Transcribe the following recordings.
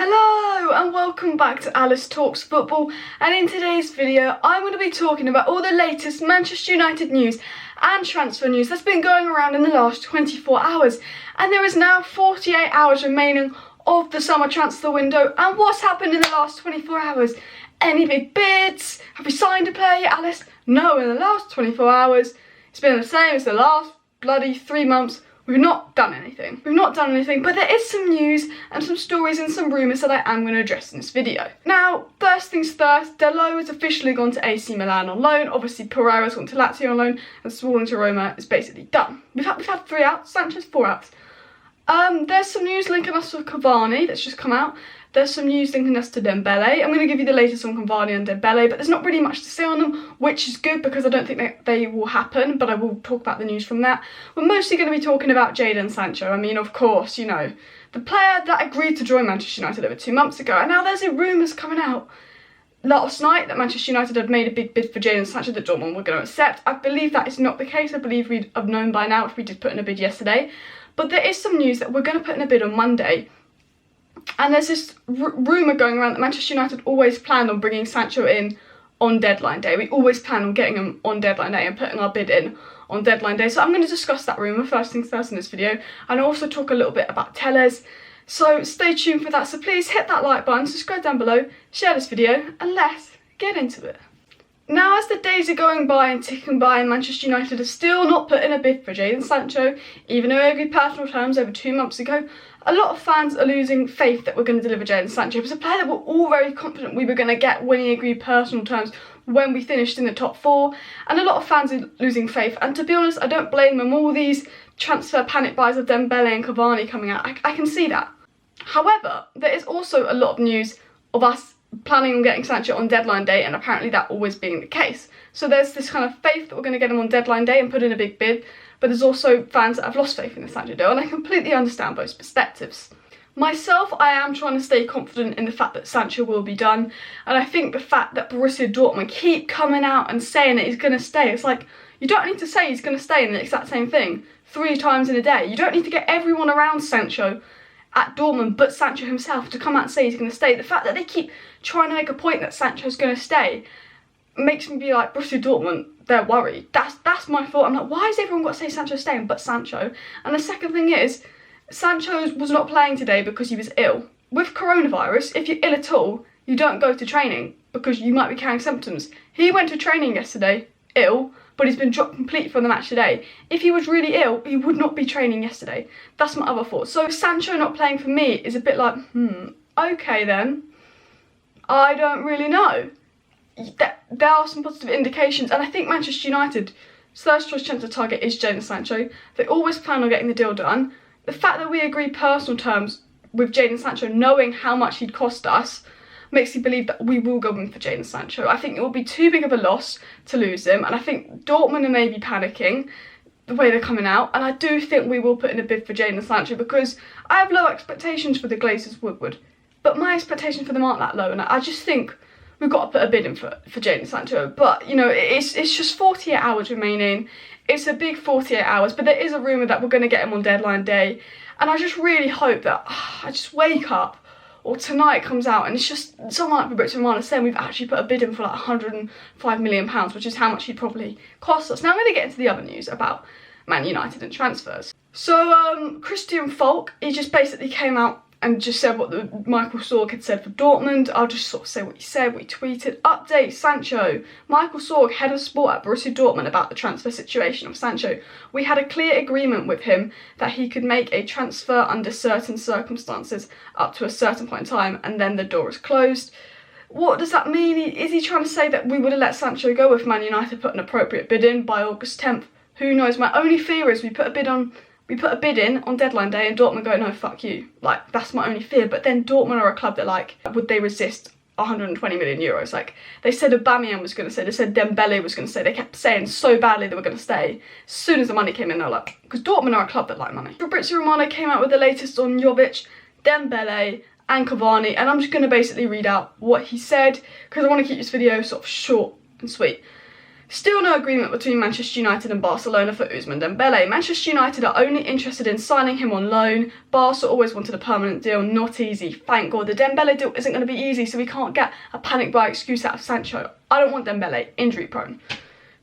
Hello and welcome back to Alice Talks Football, and in today's video I'm going to be talking about all the latest Manchester United news and transfer news that's been going around in the last 24 hours, and there is now 48 hours remaining of the summer transfer window. And what's happened in the last 24 hours? Any big bids? Have we signed a player yet, Alice? No, in the last 24 hours it's been the same as the last bloody 3 months. We've not done anything. But there is some news and some stories and some rumours that I am going to address in this video. Now, first things first, Dalot has officially gone to AC Milan on loan. Obviously, Pereira's gone to Lazio on loan, and Smalling to Roma is basically done. We've had 3 outs, Sanchez 4 outs. There's some news linking us with Cavani that's just come out. There's some news linking us to Dembele. I'm going to give you the latest on Cavani and Dembele, but there's not really much to say on them, which is good because I don't think that they will happen, but I will talk about the news from that. We're mostly going to be talking about Jadon Sancho. I mean, of course, you know, the player that agreed to join Manchester United over 2 months ago, and now there's rumours coming out last night that Manchester United had made a big bid for Jadon Sancho that Dortmund were going to accept. I believe that is not the case. I believe we'd have known by now if we did put in a bid yesterday. But there is some news that we're going to put in a bid on Monday. And there's this rumour going around that Manchester United always planned on bringing Sancho in on deadline day. We always plan on getting him on deadline day and putting our bid in on deadline day. So I'm going to discuss that rumour first things first in this video, and also talk a little bit about Telles. So stay tuned for that. So please hit that like button, subscribe down below, share this video, and let's get into it. Now, as the days are going by and ticking by, and Manchester United are still not put in a bid for Jadon Sancho, even though we agreed personal terms over 2 months ago, a lot of fans are losing faith that we're going to deliver Jadon Sancho. It was a player that we're all very confident we were going to get when he agreed personal terms when we finished in the top 4, and a lot of fans are losing faith. And to be honest, I don't blame them. All these transfer panic buys of Dembele and Cavani coming out, I can see that. However, there is also a lot of news of us planning on getting Sancho on deadline day, and apparently that always being the case. So there's this kind of faith that we're going to get him on deadline day and put in a big bid, but there's also fans that have lost faith in the Sancho deal, and I completely understand both perspectives. Myself, I am trying to stay confident in the fact that Sancho will be done, and I think the fact that Borussia Dortmund keep coming out and saying that he's going to stay, it's like, you don't need to say he's going to stay in the exact same thing 3 times in a day. You don't need to get everyone around Sancho at Dortmund but Sancho himself to come out and say he's going to stay. The fact that they keep trying to make a point that Sancho's going to stay makes me be like, Borussia Dortmund, they're worried. That's my thought. I'm like, why has everyone got to say Sancho's staying but Sancho? And the second thing is, Sancho was not playing today because he was ill. With coronavirus, if you're ill at all, you don't go to training because you might be carrying symptoms. He went to training yesterday, ill, but he's been dropped completely from the match today. If he was really ill, he would not be training yesterday. That's my other thought. So Sancho not playing for me is a bit like, okay then. I don't really know. There are some positive indications, and I think Manchester United's first choice transfer target is Jadon Sancho. They always plan on getting the deal done. The fact that we agreed personal terms with Jadon Sancho, knowing how much he'd cost us, makes me believe that we will go in for Jadon Sancho. I think it will be too big of a loss to lose him, and I think Dortmund are maybe panicking the way they're coming out, and I do think we will put in a bid for Jadon Sancho because I have low expectations for the Glazers Woodward, but my expectations for them aren't that low, and I just think we've got to put a bid in for Jadon Sancho. But, you know, it's just 48 hours remaining. It's a big 48 hours, but there is a rumour that we're going to get him on deadline day, and I just really hope that I just wake up or tonight comes out and it's just someone like Fabrizio Romano saying we've actually put a bid in for like £105 million, which is how much he'd probably cost us. Now I'm going to get into the other news about Man United and transfers. So Christian Falk, he just basically came out and just said what Micheal Zorc had said for Dortmund. I'll just sort of say what he said, what he tweeted. Update, Sancho. Micheal Zorc, head of sport at Borussia Dortmund, about the transfer situation of Sancho. We had a clear agreement with him that he could make a transfer under certain circumstances up to a certain point in time, and then the door is closed. What does that mean? Is he trying to say that we would have let Sancho go if Man United put an appropriate bid in by August 10th? Who knows? My only fear is we put a bid in on deadline day and Dortmund go, no, fuck you. Like, that's my only fear. But then Dortmund are a club that, like, would they resist 120 million euros? Like, they said Aubameyang was going to stay, they said Dembele was going to stay, they kept saying so badly they were going to stay. As soon as the money came in, they were like, because Dortmund are a club that like money. Fabrizio Romano came out with the latest on Jovic, Dembele and Cavani, and I'm just going to basically read out what he said because I want to keep this video sort of short and sweet. Still no agreement between Manchester United and Barcelona for Ousmane Dembele. Manchester United are only interested in signing him on loan. Barca always wanted a permanent deal, not easy. Thank God the Dembele deal isn't going to be easy, so we can't get a panic buy excuse out of Sancho. I don't want Dembele, injury prone.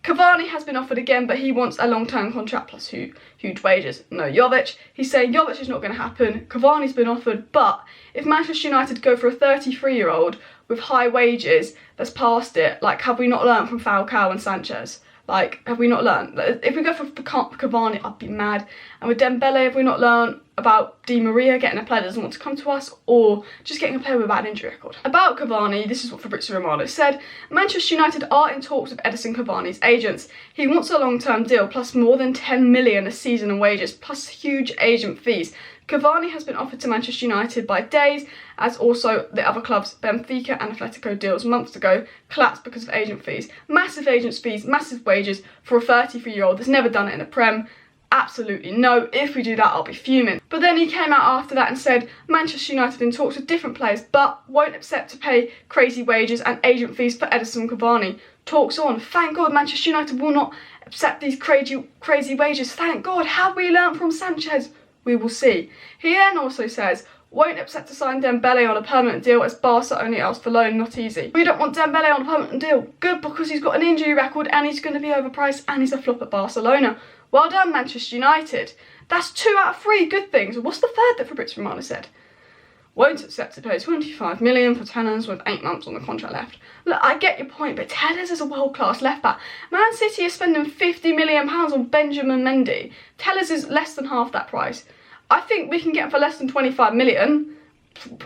Cavani has been offered again, but he wants a long-term contract plus huge wages. No Jovic. He's saying Jovic is not going to happen. Cavani's been offered, but if Manchester United go for a 33-year-old with high wages that's past it, like, have we not learned from Falcao and Sanchez? Like, have we not learned? If we go for Cavani, I'd be mad. And with Dembele, have we not learned about Di Maria getting a player that doesn't want to come to us, or just getting a player with a bad injury record? About Cavani, this is what Fabrizio Romano said. Manchester United are in talks with Edison Cavani's agents. He wants a long-term deal, plus more than 10 million a season in wages, plus huge agent fees. Cavani has been offered to Manchester United by days, as also the other clubs, Benfica and Atletico, deals months ago collapsed because of agent fees. Massive agent fees, massive wages for a 33-year-old that's never done it in the Prem. Absolutely no. If we do that, I'll be fuming. But then he came out after that and said Manchester United in talks with different players, but won't accept to pay crazy wages and agent fees for Edison Cavani. Talks on. Thank God Manchester United will not accept these crazy wages. Thank God. Have we learnt from Sanchez? We will see. He then also says, won't accept to sign Dembele on a permanent deal as Barca only asked for loan, not easy. We don't want Dembele on a permanent deal. Good, because he's got an injury record and he's going to be overpriced and he's a flop at Barcelona. Well done, Manchester United. That's 2 out of 3 good things. What's the third that Fabrizio Romano said? Won't accept to pay 25 million for Telles with 8 months on the contract left. Look, I get your point, but Telles is a world-class left-back. Man City is spending £50 million on Benjamin Mendy. Telles is less than half that price. I think we can get him for less than 25 million,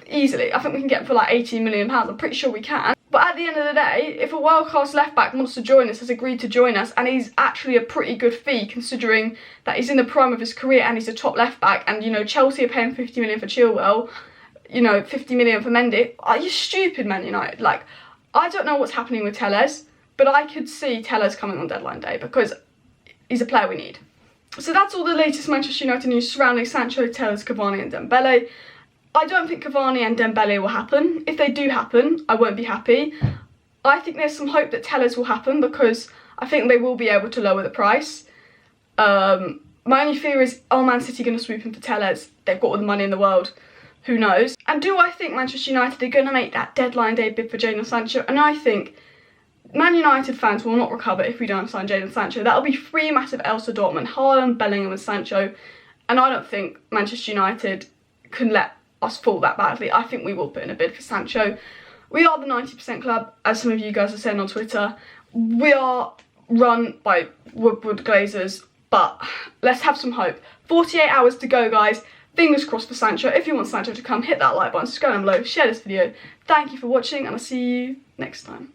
easily. I think we can get him for like 18 million pounds. I'm pretty sure we can. But at the end of the day, if a world-class left-back wants to join us, has agreed to join us, and he's actually a pretty good fee considering that he's in the prime of his career and he's a top left-back, and, you know, Chelsea are paying 50 million for Chilwell, you know, 50 million for Mendy. Are you stupid, Man United? Like, I don't know what's happening with Telles, but I could see Telles coming on deadline day because he's a player we need. So that's all the latest Manchester United news surrounding Sancho, Telles, Cavani and Dembele. I don't think Cavani and Dembele will happen. If they do happen, I won't be happy. I think there's some hope that Telles will happen because I think they will be able to lower the price. My only fear is, are Man City going to swoop in for Telles? They've got all the money in the world. Who knows? And do I think Manchester United are going to make that deadline day bid for Jadon Sancho? And I think Man United fans will not recover if we don't sign Jadon Sancho. That'll be 3 massive L's to Dortmund, Haaland, Bellingham and Sancho. And I don't think Manchester United can let us fall that badly. I think we will put in a bid for Sancho. We are the 90% club, as some of you guys are saying on Twitter. We are run by Woodward Glazers, but let's have some hope. 48 hours to go, guys. Fingers crossed for Sancho. If you want Sancho to come, hit that like button, subscribe down below, share this video. Thank you for watching, and I'll see you next time.